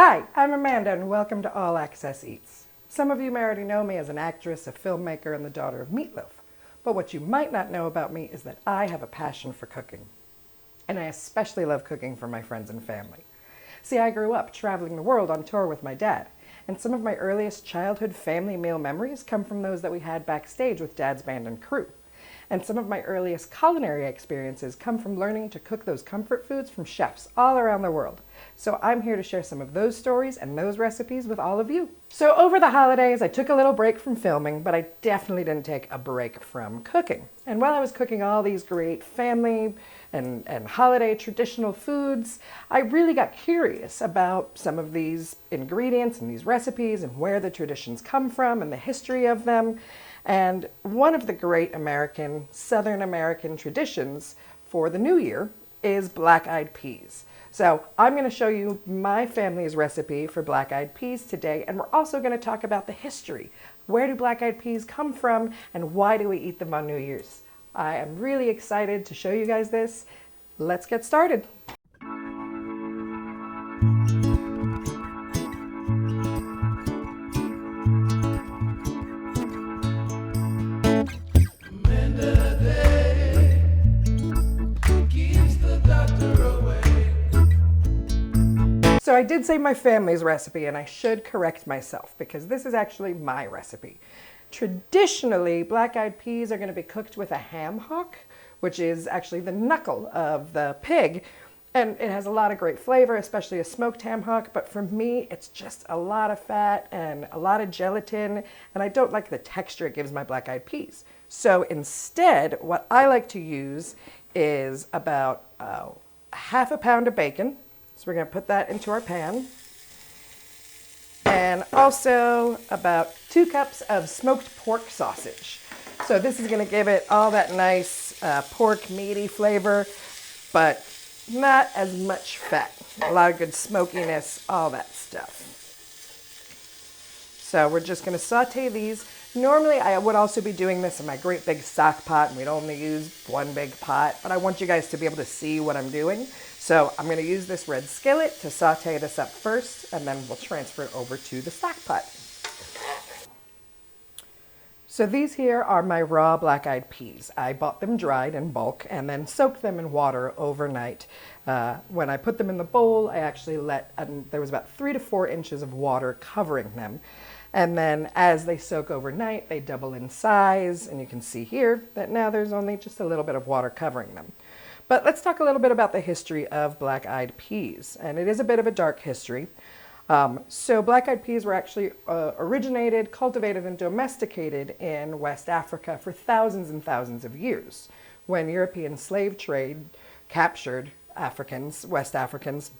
Hi, I'm Amanda and welcome to All Access Eats. Some of you may already know me as an actress, a filmmaker, and the daughter of Meatloaf. But what you might not know about me is that I have a passion for cooking. And I especially love cooking for my friends and family. See, I grew up traveling the world on tour with my dad, and some of my earliest childhood family meal memories come from those that we had backstage with Dad's band and crew. And some of my earliest culinary experiences come from learning to cook those comfort foods from chefs all around the world. So I'm here to share some of those stories and those recipes with all of you. So over the holidays, I took a little break from filming, but I definitely didn't take a break from cooking. And while I was cooking all these great family and holiday traditional foods, I really got curious about some of these ingredients and these recipes and where the traditions come from and the history of them. And one of the great Southern American traditions for the new year is black-eyed peas. So I'm going to show you my family's recipe for black-eyed peas today, and we're also going to talk about the history. Where do black-eyed peas come from, and why do we eat them on New Year's? I am really excited to show you guys this. Let's get started. So I did say my family's recipe, and I should correct myself because this is actually my recipe. Traditionally, black-eyed peas are going to be cooked with a ham hock, which is actually the knuckle of the pig, and it has a lot of great flavor, especially a smoked ham hock, but for me, it's just a lot of fat and a lot of gelatin, and I don't like the texture it gives my black-eyed peas. So instead, what I like to use is about half a pound of bacon. So we're going to put that into our pan. And also about 2 cups of smoked pork sausage. So this is going to give it all that nice pork meaty flavor, but not as much fat. A lot of good smokiness, all that stuff. So we're just going to saute these. Normally I would also be doing this in my great big stock pot, and we'd only use one big pot, but I want you guys to be able to see what I'm doing. So I'm going to use this red skillet to saute this up first, and then we'll transfer it over to the stock pot. So these here are my raw black-eyed peas. I bought them dried in bulk and then soaked them in water overnight. When I put them in the bowl, I actually there was about 3 to 4 inches of water covering them. And then as they soak overnight, they double in size, and you can see here that now there's only just a little bit of water covering them. But let's talk a little bit about the history of black-eyed peas, and it is a bit of a dark history. So black-eyed peas were actually originated, cultivated, and domesticated in West Africa for thousands and thousands of years. When European slave trade captured West Africans,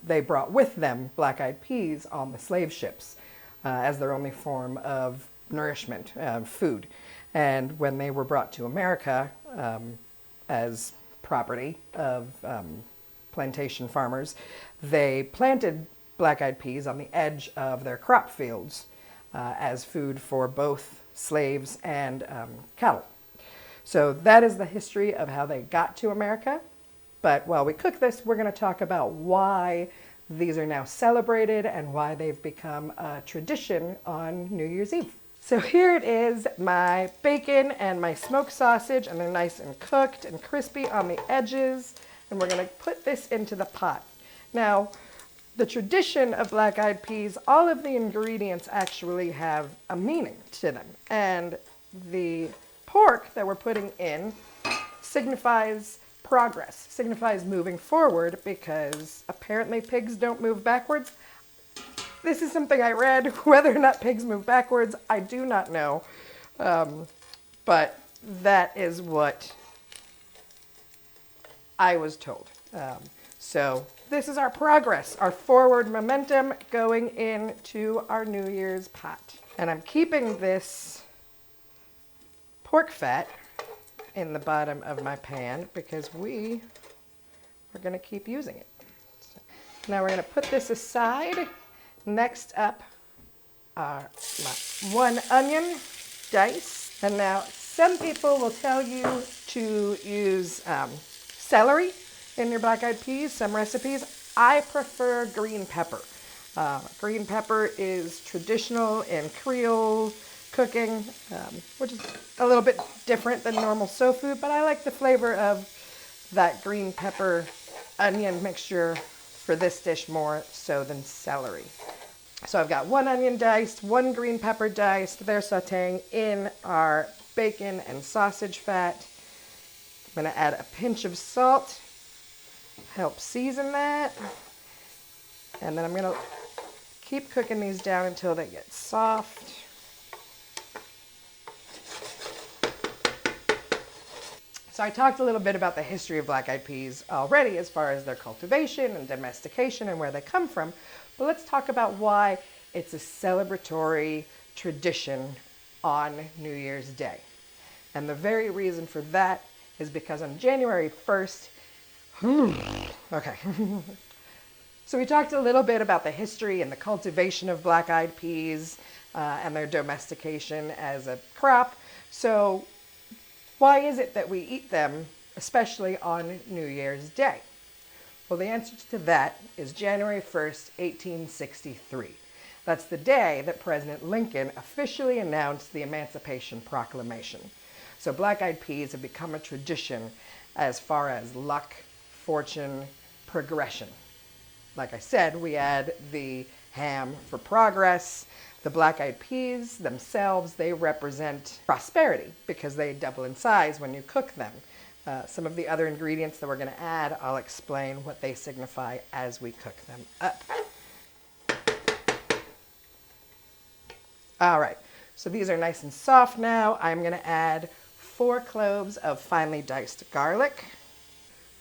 they brought with them black-eyed peas on the slave ships as their only form of nourishment, food. And when they were brought to America, as property of plantation farmers, they planted black-eyed peas on the edge of their crop fields as food for both slaves and cattle. So that is the history of how they got to America. But while we cook this, we're going to talk about why these are now celebrated and why they've become a tradition on New Year's Eve. So here it is, my bacon and my smoked sausage, and they're nice and cooked and crispy on the edges. And we're going to put this into the pot. Now, the tradition of black-eyed peas, all of the ingredients actually have a meaning to them. And the pork that we're putting in signifies progress, signifies moving forward, because apparently pigs don't move backwards. This is something I read. Whether or not pigs move backwards, I do not know. But that is what I was told. So this is our progress, our forward momentum going into our New Year's pot. And I'm keeping this pork fat in the bottom of my pan because we are going to keep using it. So now we're going to put this aside. Next up are my 1 onion diced. And now some people will tell you to use celery in your black-eyed peas, some recipes. I prefer green pepper. Green pepper is traditional in Creole cooking, which is a little bit different than normal soul food, but I like the flavor of that green pepper onion mixture for this dish more so than celery. So I've got one onion diced, one green pepper diced. They're sauteing in our bacon and sausage fat. I'm going to add a pinch of salt, help season that. And then I'm going to keep cooking these down until they get soft. So I talked a little bit about the history of black-eyed peas already as far as their cultivation and domestication and where they come from. But let's talk about why it's a celebratory tradition on New Year's Day. And the very reason for that is because on January 1st, okay. So we talked a little bit about the history and the cultivation of black-eyed peas and their domestication as a crop. So why is it that we eat them, especially on New Year's Day? Well, the answer to that is January 1st, 1863. That's the day that President Lincoln officially announced the Emancipation Proclamation. So black-eyed peas have become a tradition as far as luck, fortune, progression. Like I said, we add the ham for progress. The black-eyed peas themselves, they represent prosperity because they double in size when you cook them. Some of the other ingredients that we're going to add, I'll explain what they signify as we cook them up. All right, so these are nice and soft now. I'm going to add 4 cloves of finely diced garlic.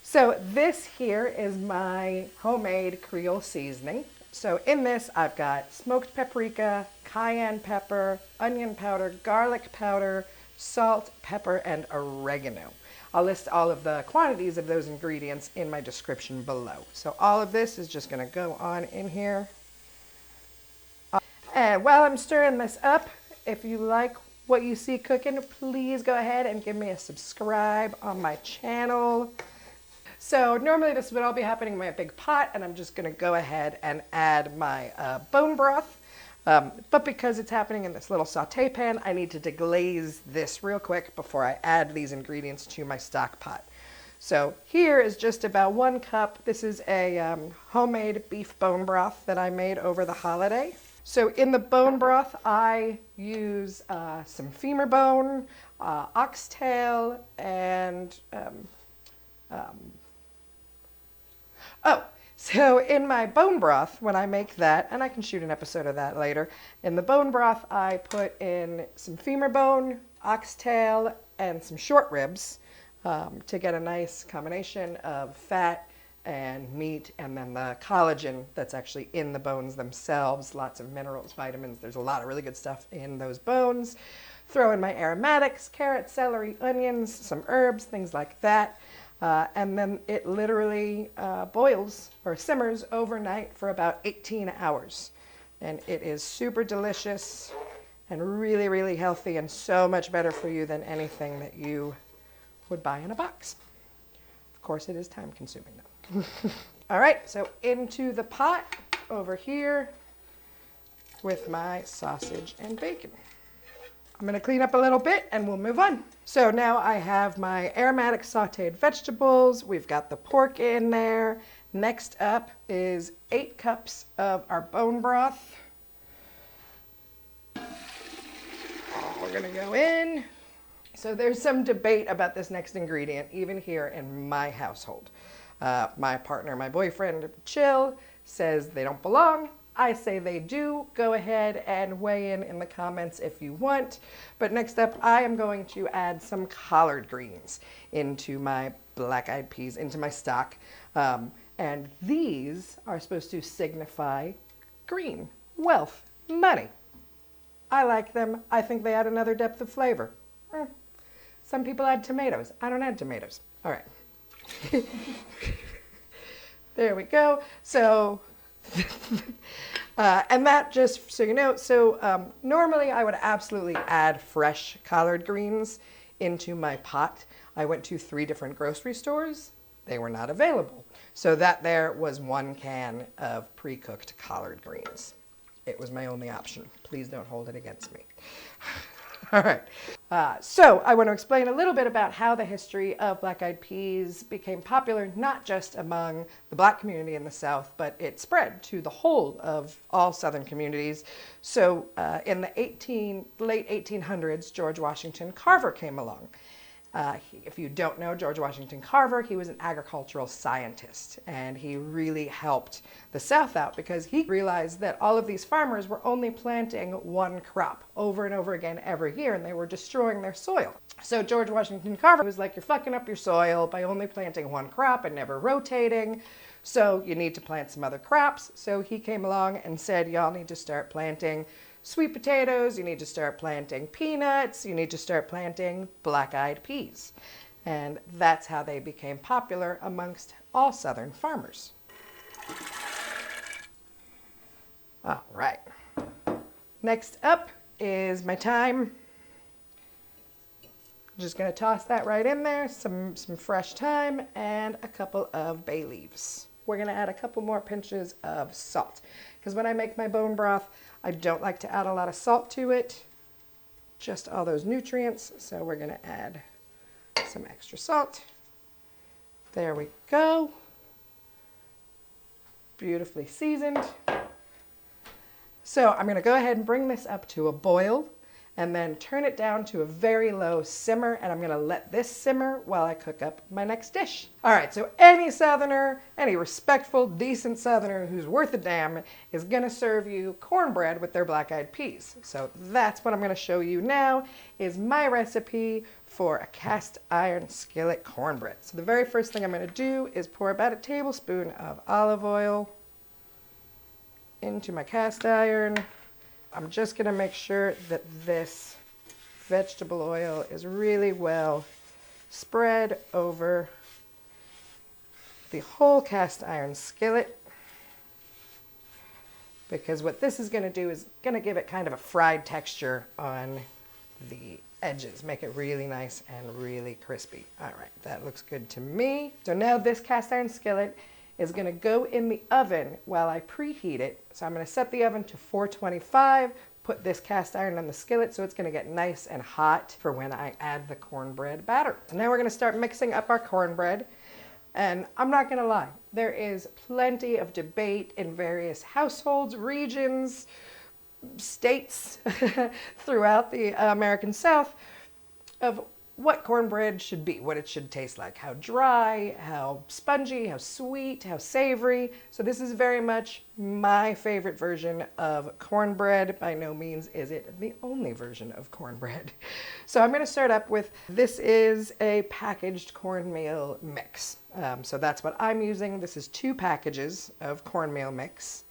So this here is my homemade Creole seasoning. So in this, I've got smoked paprika, cayenne pepper, onion powder, garlic powder, salt, pepper, and oregano. I'll list all of the quantities of those ingredients in my description below. So all of this is just going to go on in here. And while I'm stirring this up, if you like what you see cooking, please go ahead and give me a subscribe on my channel. So normally this would all be happening in my big pot, and I'm just going to go ahead and add my bone broth. But because it's happening in this little saute pan, I need to deglaze this real quick before I add these ingredients to my stock pot. So here is just about 1 cup. This is a homemade beef bone broth that I made over the holiday. So in the bone broth, I use some femur bone, oxtail, and so in my bone broth, when I make that, and I can shoot an episode of that later, in the bone broth, I put in some femur bone, oxtail, and some short ribs to get a nice combination of fat and meat, and then the collagen that's actually in the bones themselves, lots of minerals, vitamins. There's a lot of really good stuff in those bones. Throw in my aromatics, carrot, celery, onions, some herbs, things like that. And then it literally boils or simmers overnight for about 18 hours. And it is super delicious and really, really healthy and so much better for you than anything that you would buy in a box. Of course, it is time consuming though. All right, so into the pot over here with my sausage and bacon. I'm going to clean up a little bit and we'll move on. So now I have my aromatic sauteed vegetables. We've got the pork in there. Next up is 8 cups of our bone broth. We're going to go in. So there's some debate about this next ingredient, even here in my household. My partner, my boyfriend, Chill, says they don't belong. I say they do. Go ahead and weigh in the comments if you want. But next up, I am going to add some collard greens into my black-eyed peas, into my stock. And these are supposed to signify green, wealth, money. I like them. I think they add another depth of flavor. Some people add tomatoes. I don't add tomatoes. All right. There we go. So, and that, just so you know, so normally I would absolutely add fresh collard greens into my pot. I went to 3 different grocery stores. They were not available. So that there was 1 can of pre-cooked collard greens. It was my only option. Please don't hold it against me. All right. So I want to explain a little bit about how the history of black-eyed peas became popular, not just among the black community in the South, but it spread to the whole of all Southern communities. So in the late 1800s, George Washington Carver came along. If you don't know George Washington Carver, he was an agricultural scientist, and he really helped the South out because he realized that all of these farmers were only planting one crop over and over again every year, and they were destroying their soil. So George Washington Carver was like, you're fucking up your soil by only planting one crop and never rotating, so you need to plant some other crops. So he came along and said, y'all need to start planting sweet potatoes, you need to start planting peanuts, you need to start planting black-eyed peas. And that's how they became popular amongst all Southern farmers. All right. Next up is my thyme. Just gonna toss that right in there, some fresh thyme and a couple of bay leaves. We're gonna add a couple more pinches of salt because when I make my bone broth, I don't like to add a lot of salt to it, just all those nutrients. So we're gonna add some extra salt. There we go. Beautifully seasoned. So I'm gonna go ahead and bring this up to a boil and then turn it down to a very low simmer, and I'm gonna let this simmer while I cook up my next dish. All right, so any Southerner, any respectful, decent Southerner who's worth a damn is gonna serve you cornbread with their black-eyed peas. So that's what I'm gonna show you now, is my recipe for a cast iron skillet cornbread. So the very first thing I'm gonna do is pour about a tablespoon of olive oil into my cast iron. I'm just going to make sure that this vegetable oil is really well spread over the whole cast iron skillet, because what this is going to do is going to give it kind of a fried texture on the edges, make it really nice and really crispy. All right, that looks good to me. So now this cast iron skillet is going to go in the oven while I preheat it. So I'm going to set the oven to 425, put this cast iron on the skillet so it's going to get nice and hot for when I add the cornbread batter. And now we're going to start mixing up our cornbread. And I'm not going to lie, there is plenty of debate in various households, regions, states throughout the American South of what cornbread should be, what it should taste like, how dry, how spongy, how sweet, how savory. So this is very much my favorite version of cornbread. By no means is it the only version of cornbread. So I'm going to start up with, this is a packaged cornmeal mix. So that's what I'm using. This is 2 packages of cornmeal mix.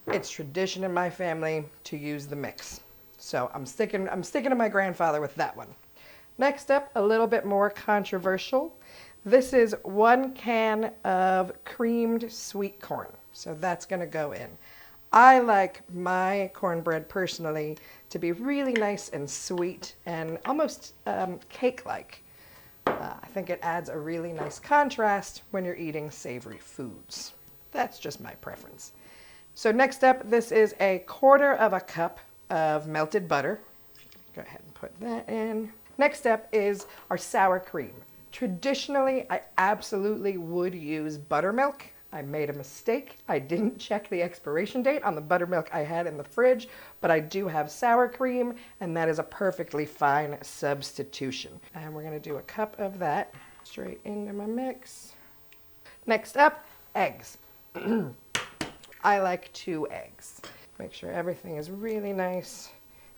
It's tradition in my family to use the mix. So I'm sticking to my grandfather with that one. Next up, a little bit more controversial. This is 1 can of creamed sweet corn. So that's going to go in. I like my cornbread personally to be really nice and sweet and almost cake-like. I think it adds a really nice contrast when you're eating savory foods. That's just my preference. So next up, this is 1/4 cup of melted butter. Go ahead and put that in. Next up is our sour cream. Traditionally, I absolutely would use buttermilk. I made a mistake. I didn't check the expiration date on the buttermilk I had in the fridge, but I do have sour cream, and that is a perfectly fine substitution. And we're gonna do 1 cup of that straight into my mix. Next up, eggs. I like 2 eggs. Make sure everything is really nice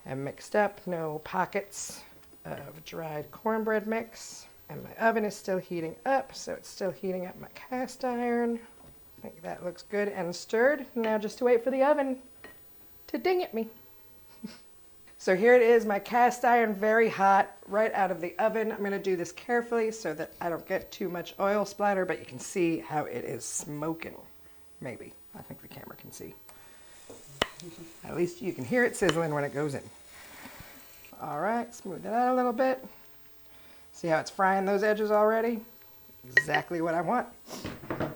and mixed up, no pockets of dried cornbread mix. And my oven is still heating up, so it's still heating up my cast iron. I think that looks good and stirred. Now just to wait for the oven to ding at me. So here it is, my cast iron, very hot, right out of the oven. I'm gonna do this carefully so that I don't get too much oil splatter, but you can see how it is smoking. Maybe, I think the camera can see. At least you can hear it sizzling when it goes in. All right, smooth it out a little bit. See how it's frying those edges already? Exactly what I want.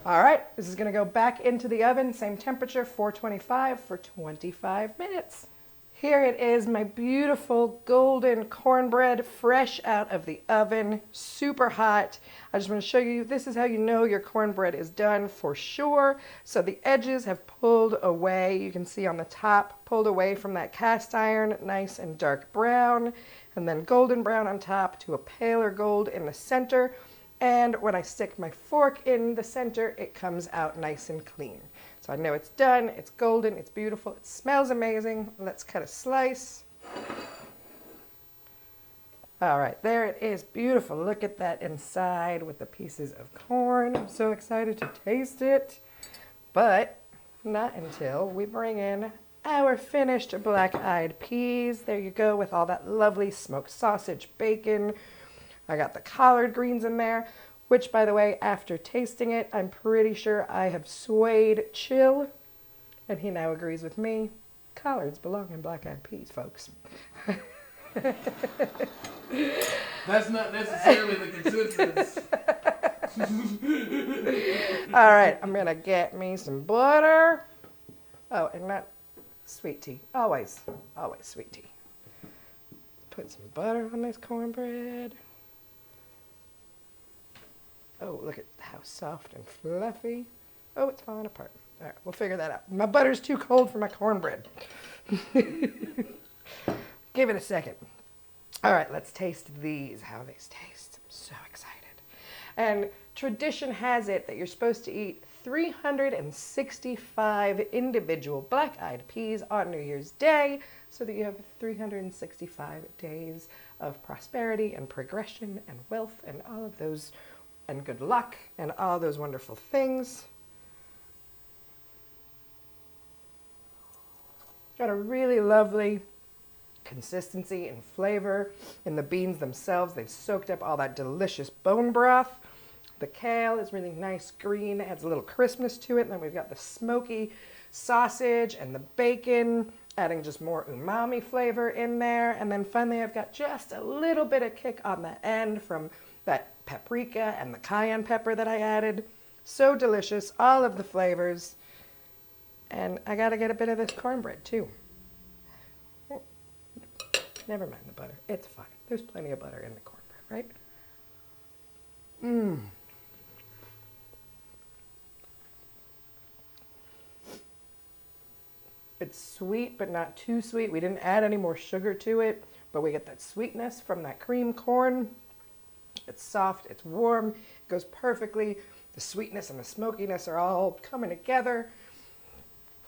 All right, this is gonna go back into the oven, same temperature, 425 for 25 minutes. Here it is, my beautiful golden cornbread, fresh out of the oven, super hot. I just want to show you, this is how you know your cornbread is done for sure. So the edges have pulled away. You can see on the top, pulled away from that cast iron, nice and dark brown, and then golden brown on top to a paler gold in the center. And when I stick my fork in the center, it comes out nice and clean. So I know it's done, it's golden, it's beautiful, it smells amazing. Let's cut a slice. All right, there it is, beautiful. Look at that inside with the pieces of corn. I'm so excited to taste it, but not until we bring in our finished black-eyed peas. There you go with all that lovely smoked sausage, bacon. I got the collard greens in there, which, by the way, after tasting it, I'm pretty sure I have swayed Chill, and he now agrees with me. Collards belong in black-eyed peas, folks. That's not necessarily the consensus. All right, I'm gonna get me some butter. Oh, and not sweet tea. Always, always sweet tea. Put some butter on this cornbread. Oh, look at how soft and fluffy. Oh, it's falling apart. All right, we'll figure that out. My butter's too cold for my cornbread. Give it a second. All right, let's taste these, how they taste. I'm so excited. And tradition has it that you're supposed to eat 365 individual black-eyed peas on New Year's Day so that you have 365 days of prosperity and progression and wealth and all of those, and good luck and all those wonderful things. Got a really lovely consistency and flavor in the beans themselves. They've soaked up all that delicious bone broth. The kale is really nice green, adds a little crispness to it. And then we've got the smoky sausage and the bacon, adding just more umami flavor in there. And then finally, I've got just a little bit of kick on the end from that paprika and the cayenne pepper that I added. So delicious, all of the flavors. And I gotta get a bit of this cornbread too. Never mind the butter, it's fine. There's plenty of butter in the cornbread, right? Mmm. It's sweet, but not too sweet. We didn't add any more sugar to it, but we get that sweetness from that cream corn. It's soft, it's warm, it goes perfectly. The sweetness and the smokiness are all coming together.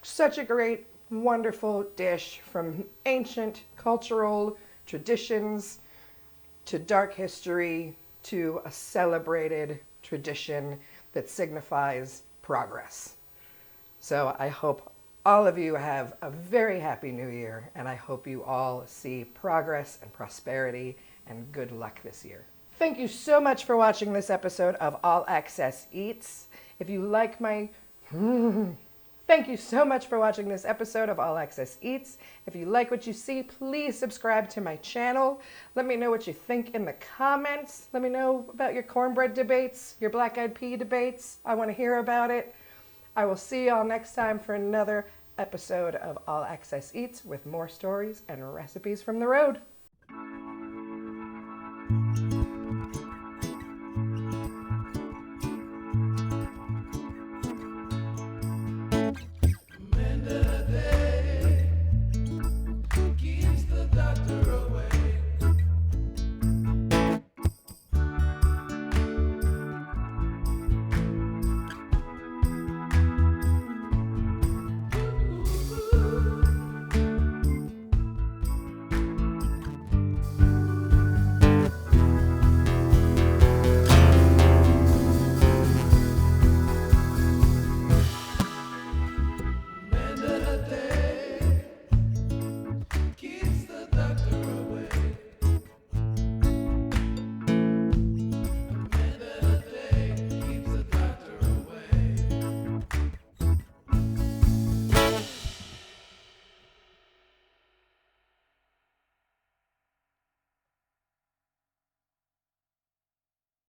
Such a great, wonderful dish from ancient cultural traditions to dark history to a celebrated tradition that signifies progress. So I hope all of you have a very happy new year, and I hope you all see progress and prosperity and good luck this year. Thank you so much for watching this episode of All Access Eats. If you like my... Thank you so much for watching this episode of All Access Eats. If you like what you see, please subscribe to my channel. Let me know what you think in the comments. Let me know about your cornbread debates, your black-eyed pea debates. I want to hear about it. I will see y'all next time for another episode of All Access Eats with more stories and recipes from the road.